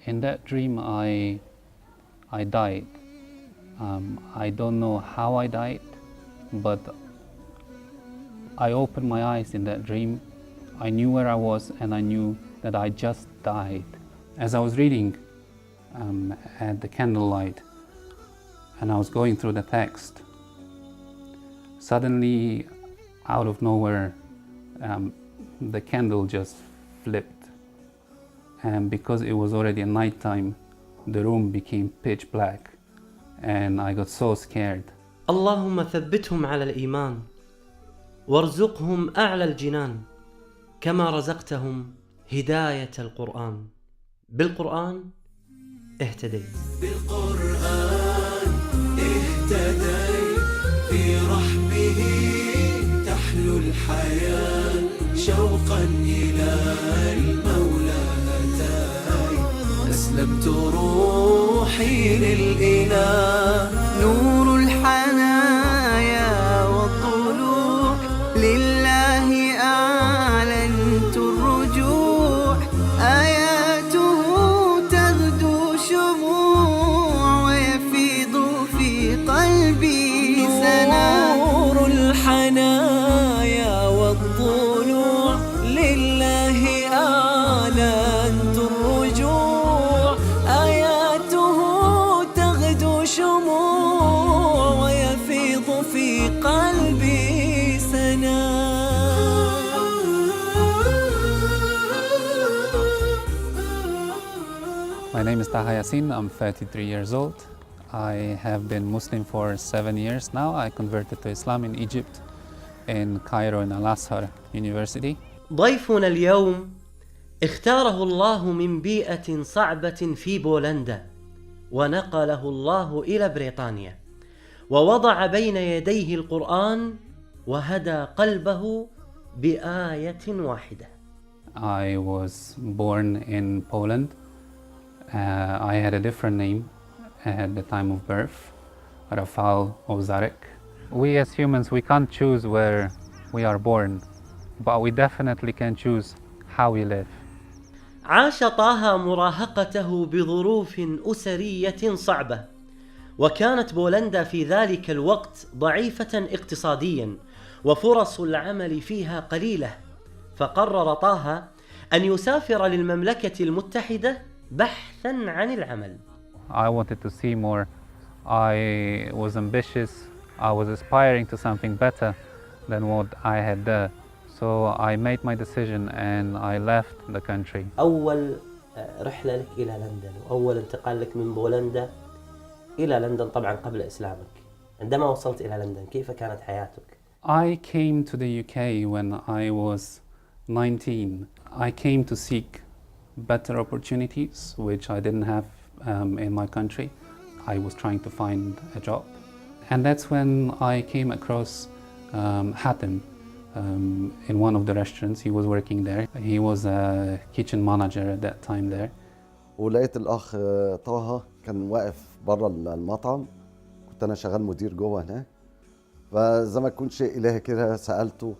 In that dream, I died. I don't know how I died, but I opened my eyes in that dream. I knew where I was, and I knew that I just died. As I was reading at the candlelight, and I was going through the text, suddenly, out of nowhere, the candle just flipped. And because it was already nighttime, the room became pitch black, and I got so scared. اللهم ثبتهم على الإيمان وارزقهم أعلى الجنان كما رزقتهم هداية القرآن. بالقرآن اهتديت. بالقرآن اهتديت، في رحبه تحلو الحياة، شوقا إلى المولى أتاي، أسلمت روحي للإله. نور الحنايا والطلوع لله أعلنت الرجوع، آياته تغدو شموع ويفيض في قلبي سنا. نور الحنايا والطلوع لله أعلنت الرجوع، آياته تغدو شموع ويفيض في قلبي سنا. My name is Taha Yassin. I'm 33 years old. I have been Muslim for 7 years now. I converted to Islam in Egypt, in Cairo, in Al-Azhar University. ضيفنا اليوم اختاره الله من بيئة صعبة في بولندا، ونقله الله إلى بريطانيا، ووضع بين يديه القرآن وهدى قلبه بآية واحدة. I was born in Poland. I had a different name at the time of birth, Rafal or Zarek. We as humans, we can't choose where we are born, but we definitely can choose how we live. عاش طه مراهقته بظروف أسرية صعبة، وكانت بولندا في ذلك الوقت ضعيفة اقتصاديا، وفرص العمل فيها قليلة، فقرر طه أن يسافر للمملكة المتحدة بحثا عن العمل. I wanted to see more. I was ambitious. I was aspiring to something better than what I had there. So I made my decision and I left the country. أول رحلة لك إلى لندن، وأول انتقال لك من بولندا إلى لندن طبعا قبل إسلامك. عندما وصلت إلى لندن كيف كانت حياتك؟ I came to the UK when I was 19. I came to seek better opportunities, which I didn't have in my country. I was trying to find a job. And that's when I came across Hatem in one of the restaurants. He was working there. He was a kitchen manager at that time there. ولقيت الأخ طه كان واقف بره المطعم، كنت أنا شغال مدير جوه هناك، فزي ما يكون شيء إلهي كده سألته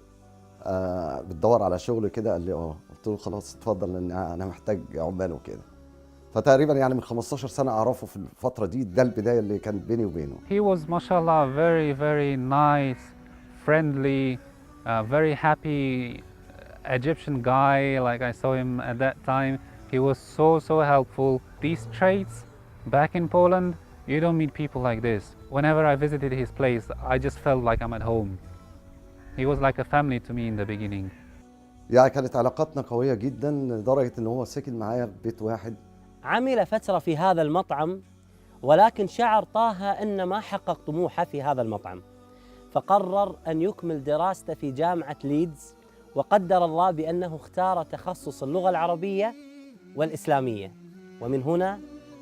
بتدور على شغل كده؟ قال لي اه. قلت له خلاص اتفضل لأن أنا محتاج عمال وكده. فتقريبا يعني من 15 سنة أعرفه في الفترة دي، ده البداية اللي كانت بيني وبينه. He was, mashallah, very, very nice, friendly, very happy Egyptian guy. Like I saw him at that time. He was so helpful. These traits back in Poland, you don't meet people like this. Whenever I visited his place, I just felt like I'm at home. He was like a family to me in the beginning. يعني كانت علاقاتنا قوية جدا لدرجة إن هو سكن معايا في بيت واحد. عمل فترة في هذا المطعم، ولكن شعر طه أن ما حقق طموحه في هذا المطعم، فقرر أن يكمل دراسته في جامعة ليدز، وقدر الله بأنه اختار تخصص اللغة العربية والإسلامية، ومن هنا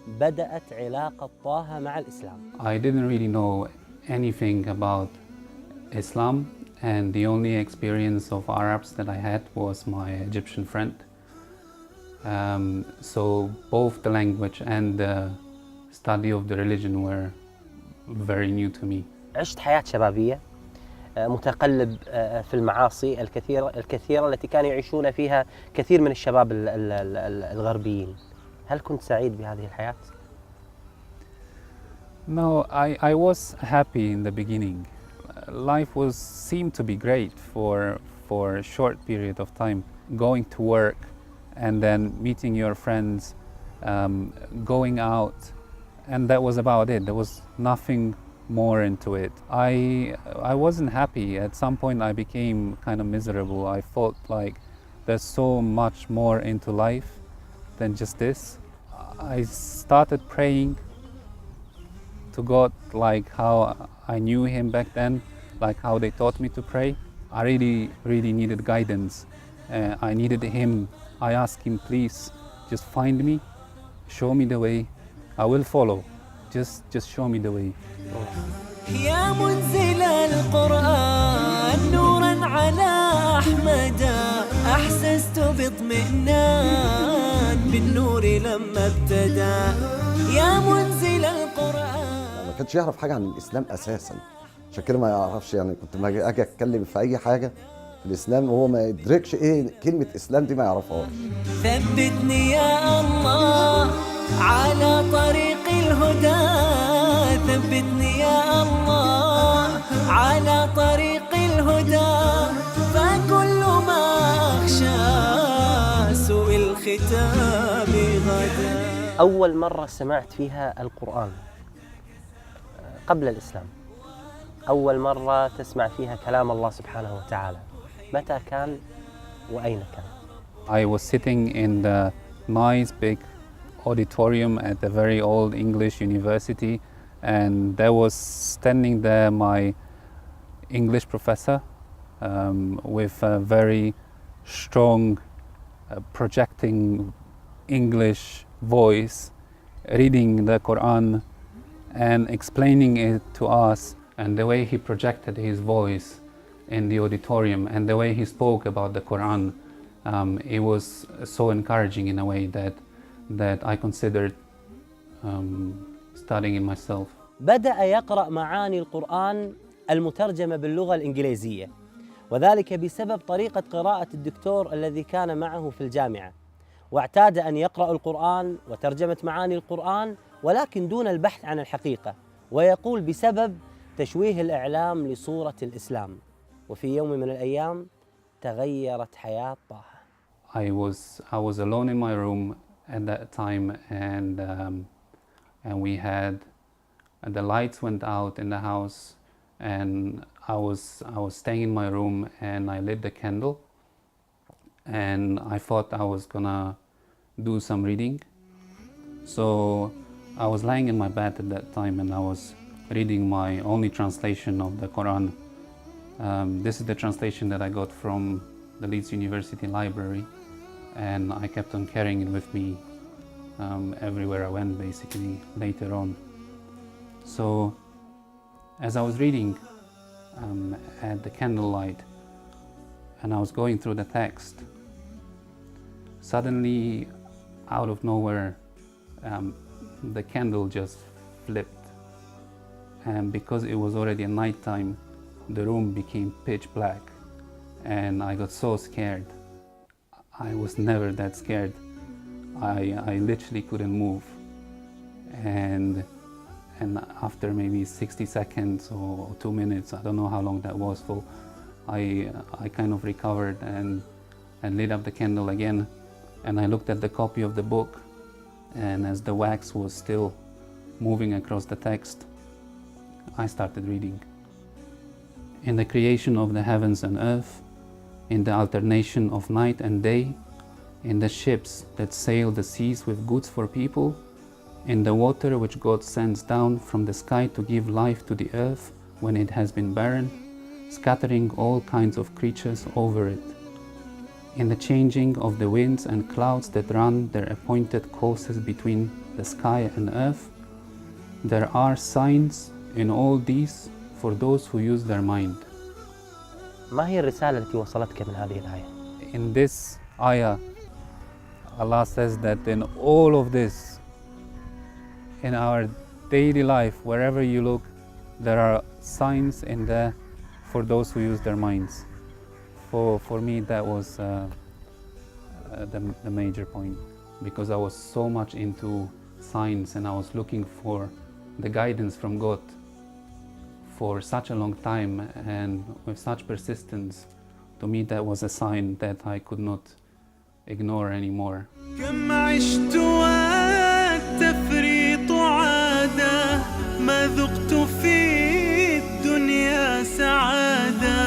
بدأت علاقة طه مع الإسلام. I didn't really know anything about Islam, and the only experience of Arabs that I had was my Egyptian friend. So both the language and the study of the religion were very new to me. عشت حياة شبابية متقلب في المعاصي الكثيرة التي كانوا يعيشون فيها كثير من الشباب الغربيين. هل كنت سعيد بهذه الحياة؟ No, I was happy in the beginning. Life seemed to be great for a short period of time. Going to work and then meeting your friends, going out, and that was about it. There was nothing more into it. I wasn't happy. At some point I became kind of miserable. I felt like there's so much more into life than just this. I started praying to God like how I knew him back then, like how they taught me to pray. I really needed guidance. I needed him. I asked him, please just find me, show me the way. I will follow. Just show me the way. يا منزل القرآن نورا على أحمد أحسست باطمئنان بالنور لما ابتدى يا منزل القرآن. ما كانش يعرف حاجه عن الاسلام اساسا، عشان كده ما يعرفش. يعني كنت لما اجي اتكلم في اي حاجه في الاسلام وهو ما يدركش ايه كلمه اسلام دي، ما يعرفهاش. ثبتني يا الله على طريق الهدى ثبتني يا الله على طريق الهدى فكل ما أخشى سوء الختام غدا. أول مرة سمعت فيها القرآن قبل الإسلام، أول مرة تسمع فيها كلام الله سبحانه وتعالى، متى كان وأين كان؟ I was sitting in the nice big auditorium at a very old English university, and there was standing there my English professor with a very strong projecting English voice, reading the Quran and explaining it to us. And the way he projected his voice in the auditorium and the way he spoke about the Quran, it was so encouraging in a way that I considered studying it myself. بدأ يقرأ معاني القرآن المترجمة باللغة الإنجليزية، وذلك بسبب طريقة قراءة الدكتور الذي كان معه في الجامعة، واعتاد أن يقرأ القرآن وترجمة معاني القرآن ولكن دون البحث عن الحقيقة، ويقول بسبب تشويه الإعلام لصورة الإسلام. وفي يوم من الأيام تغيرت حياة طه. I was alone in my room at that time, and we had the lights went out in the house, and I was staying in my room, and I lit the candle, and I thought I was gonna do some reading. So I was lying in my bed at that time, and I was reading my only translation of the Quran. This is the translation that I got from the Leeds University Library, and I kept on carrying it with me everywhere I went, basically, later on. So as I was reading at the candlelight, and I was going through the text, suddenly, out of nowhere, the candle just flipped. And because it was already night time, the room became pitch black, and I got so scared. I was never that scared. I literally couldn't move. And after maybe 60 seconds or 2 minutes, I don't know how long that was for, I kind of recovered and lit up the candle again. And I looked at the copy of the book, and as the wax was still moving across the text, I started reading. In the creation of the heavens and earth, in the alternation of night and day, in the ships that sail the seas with goods for people, in the water which God sends down from the sky to give life to the earth when it has been barren, scattering all kinds of creatures over it, in the changing of the winds and clouds that run their appointed courses between the sky and earth, there are signs in all these for those who use their mind. ما هي الرسالة التي وصلتك من هذه الآية؟ In this ayah, Allah says that in all of this, in our daily life, wherever you look, there are signs in there for those who use their minds. For me, that was the major point. because I was so much into science and I was looking for the guidance from God for such a long time and with such persistence. To me that was a sign that I could not ignore anymore. كم عشت والتفريط عادة ما ذقت في الدنيا سعادة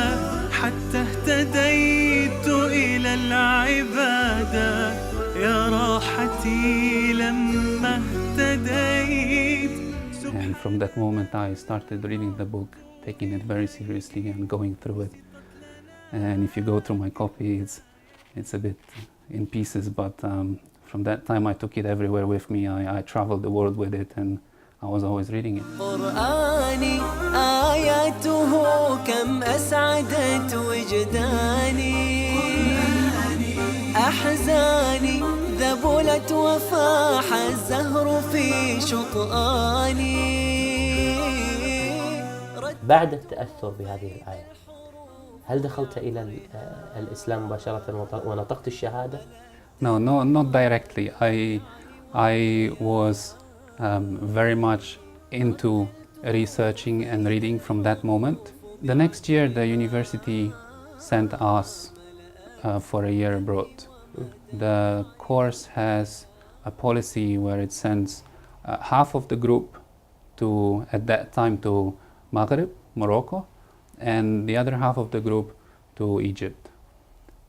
حتى اهتديت إلى العبادة يا راحتي لما اهتديت. And from that moment I started reading the book, taking it very seriously and going through it. And if you go through my copy, it's a bit in pieces, but from that time I took it everywhere with me. I traveled the world with it and I was always reading it. قرآني آياته كم أسعدت وجداني أحزاني ذبلت وفاح الزهر في شطآني. بعد التأثر بهذه الآية هل دخلت إلى الإسلام مباشرة ونطقت الشهادة؟ No, not directly. I was very much into researching and reading from that moment. The next year the university sent us for a year abroad. The course has a policy where it sends half of the group to, at that time, to Maghreb, Morocco, and the other half of the group to Egypt.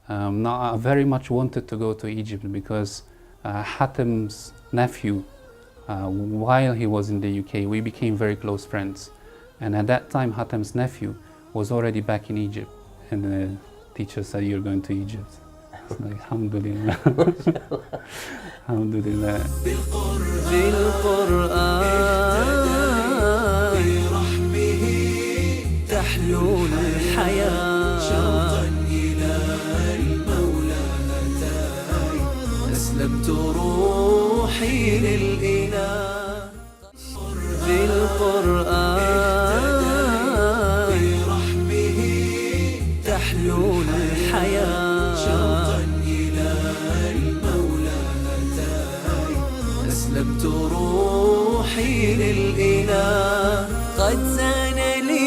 Now I very much wanted to go to Egypt because Hatem's nephew, while he was in the UK, we became very close friends. And at that time Hatem's nephew was already back in Egypt, and the teacher said, "You're going to Egypt." It's like, alhamdulillah. Alhamdulillah. تحلو الحياة شوقا إلى المولى أتاي أسلمت روحي للإله بالقرآن برحمه تحلو الحياة شوقا إلى المولى أتاي أسلمت روحي للإله قد زان لي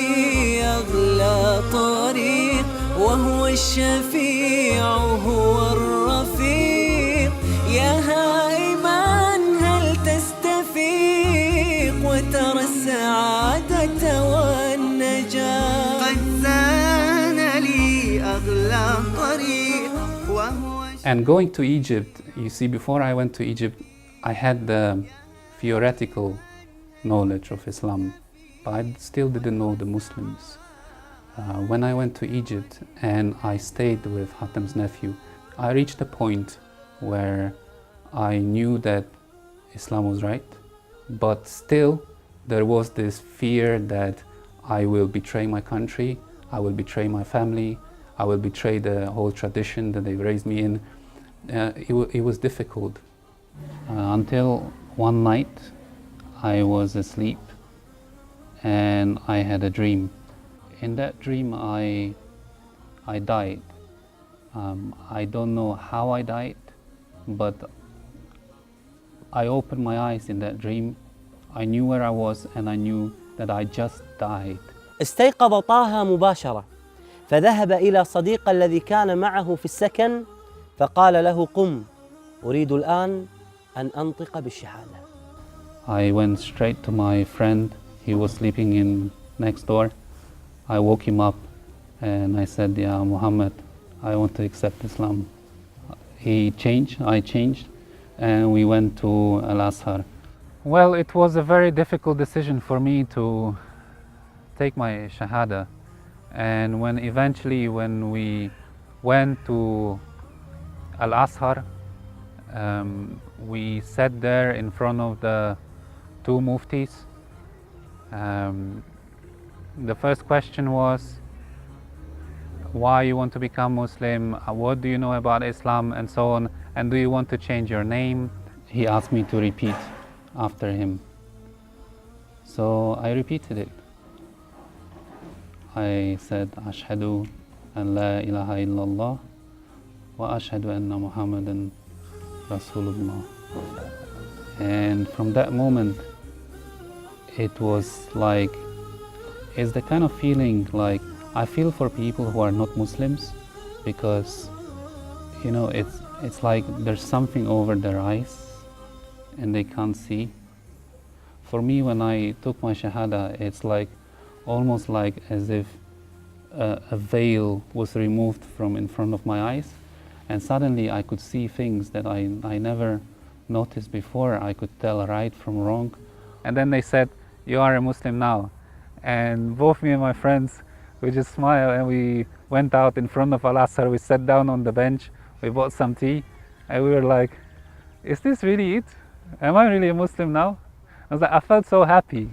أغلى طريق وهو الشفيع هو الرفيق يا هائما هل تستفيق وترى السعادة والنجاة قد زان لي أغلى طريق وهو. And going to Egypt, you see, before I went to Egypt, I had the theoretical knowledge of Islam, but I still didn't know the Muslims. When I went to Egypt and I stayed with Hatem's nephew, I reached a point where I knew that Islam was right, but still there was this fear that I will betray my country, I will betray my family, I will betray the whole tradition that they raised me in. It was difficult until one night I was asleep and I had a dream. In that dream I died. I don't know how I died, but I opened my eyes in that dream. I knew where I was and I knew that I just died. استيقظ طه مباشرة فذهب إلى صديق الذي كان معه في السكن فقال له قم أريد الآن أن أنطق بالشهادة. I went straight to my friend. He was sleeping in next door. I woke him up and I said, "Ya Muhammad, I want to accept Islam." He changed, I changed, and we went to Al-Azhar. Well, it was a very difficult decision for me to take my Shahada. And when we went to Al-Azhar, we sat there in front of the two muftis. The first question was, why you want to become Muslim, what do you know about Islam, and so on, and do you want to change your name? He asked me to repeat after him. So I repeated it. I said, Ashhadu an la ilaha illallah wa ashhadu anna Muhammadan Rasulullah. And from that moment, it was like, it's the kind of feeling like I feel for people who are not Muslims, because, you know, it's like there's something over their eyes and they can't see. For me, when I took my Shahada, it's like almost like as if a veil was removed from in front of my eyes, and suddenly I could see things that I never noticed before. I could tell right from wrong. And then they said, "You are a Muslim now." And both me and my friends, we just smiled and we went out in front of Al-Asr. We sat down on the bench, we bought some tea, and we were like, is this really it? Am I really a Muslim now? I was like, I felt so happy.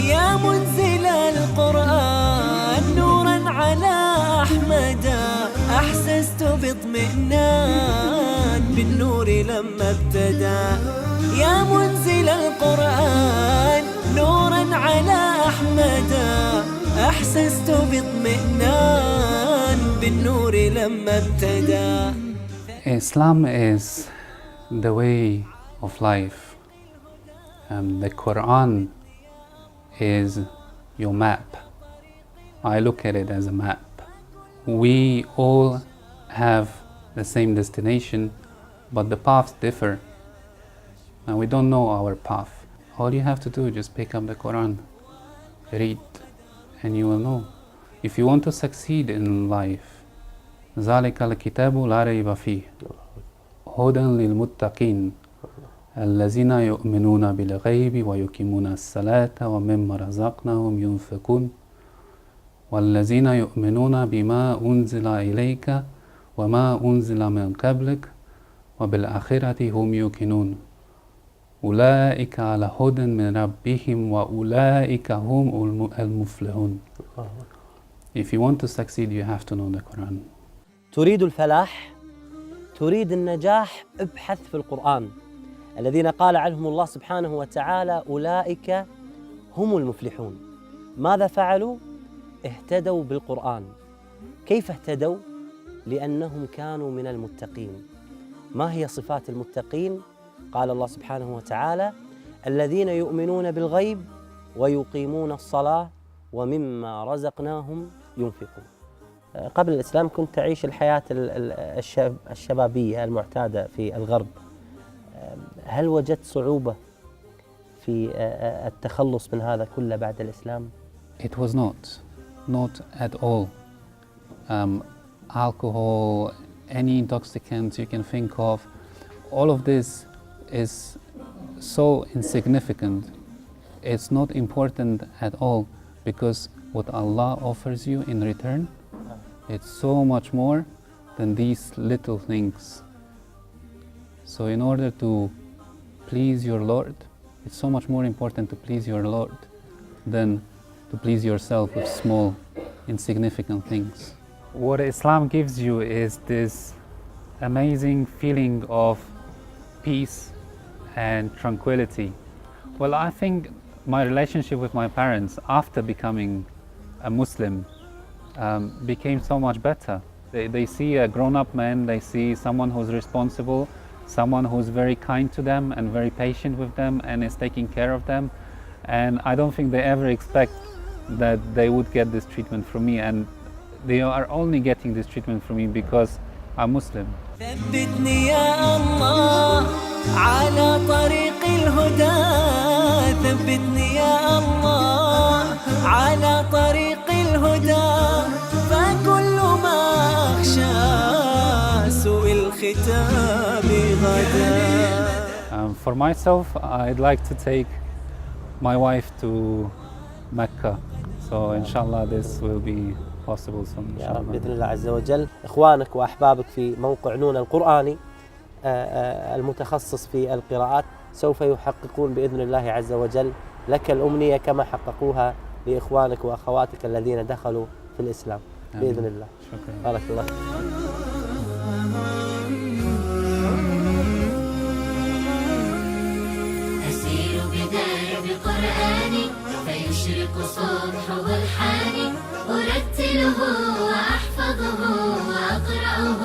يا منزل القرآن نورا على أحمد، أحسست باطمئنان بالنور لما ابتدى. يا منزل القرآن نورا على أحمد، أحسست باطمئنان بالنور لما ابتدى. Islam is the way of life. The Quran is your map. I look at it as a map. We all have the same destination, but the paths differ. And we don't know our path. All you have to do is just pick up the Quran, read, and you will know. If you want to succeed in life, ذلك الكتاب لا ريب فيه هدى للمتقين الذين يؤمنون بالغيب ويقيمون الصلاة ومما رزقناهم ينفقون والذين يؤمنون بما أنزل إليك وما أنزل من قبلك وبالآخرة هم يوقنون أولئك على هدى من ربهم وأولئك هم المفلحون. If you want to succeed, you have to know the Quran. تريد الفلاح، تريد النجاح، ابحث في القرآن. الذين قال عنهم الله سبحانه وتعالى أولئك هم المفلحون. ماذا فعلوا؟ اهتدوا بالقرآن. كيف اهتدوا؟ لأنهم كانوا من المتقين. ما هي صفات المتقين؟ قال الله سبحانه وتعالى الذين يؤمنون بالغيب ويقيمون الصلاة ومما رزقناهم ينفقون. قبل الإسلام كنت تعيش الحياة الشبابية المعتادة في الغرب. هل وجدت صعوبة في التخلص من هذا كله بعد الإسلام؟ It was not at all. Alcohol, any intoxicants you can think of, all of this is so insignificant. It's not important at all, because what Allah offers you in return, it's so much more than these little things. So in order to please your Lord, it's so much more important to please your Lord than to please yourself with small, insignificant things. What Islam gives you is this amazing feeling of peace and tranquility. Well, I think my relationship with my parents after becoming a Muslim became so much better. They see a grown-up man, they see someone who's responsible, someone who's very kind to them and very patient with them and is taking care of them. And I don't think they ever expect that they would get this treatment from me, and they are only getting this treatment from me because I'm Muslim. ثبتني يا الله على طريق الهدى، ثبتني يا الله على طريق الهدى، فكل ما أخشى سوء الختام غدا. For myself, I'd like to take my wife to Mecca, so inshallah this will be possible soon. يا رب بإذن الله عز وجل. إخوانك وأحبابك في موقع نون القرآني المتخصص في القراءات سوف يحققون بإذن الله عز وجل لك الأمنية كما حققوها لإخوانك وأخواتك الذين دخلوا في الإسلام بإذن الله. شكرا. بارك الله. بدرب قرآني فيشرق صبحه الحاني أرتله وأحفظه وأقرأه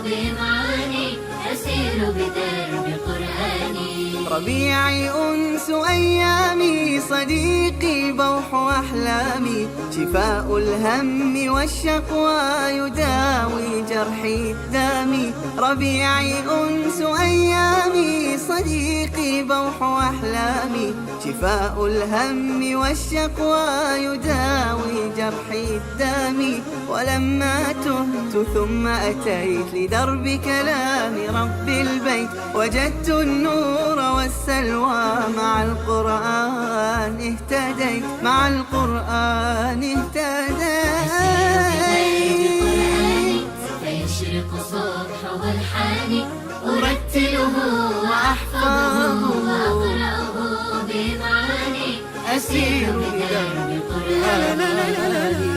بمعاني أسير بدرب قرآني ربيعي أنس أيامي صديقي بوح أحلامي شفاء الهم والشقوى يداوي جرحي دامي ربيعي أنس أيامي صديقي بوح أحلامي شفاء الهم والشقوى يداوي جرحي دامي ولما تهت ثم أتيت لدرب كلام رب البيت وجدت النور والسلوى مع القرآن اهتديت مع القرآن اهتديت فيشرق صبحه الحاني أرتله وأحفظه وأقرأه بمعاني أسير بدرب قرآني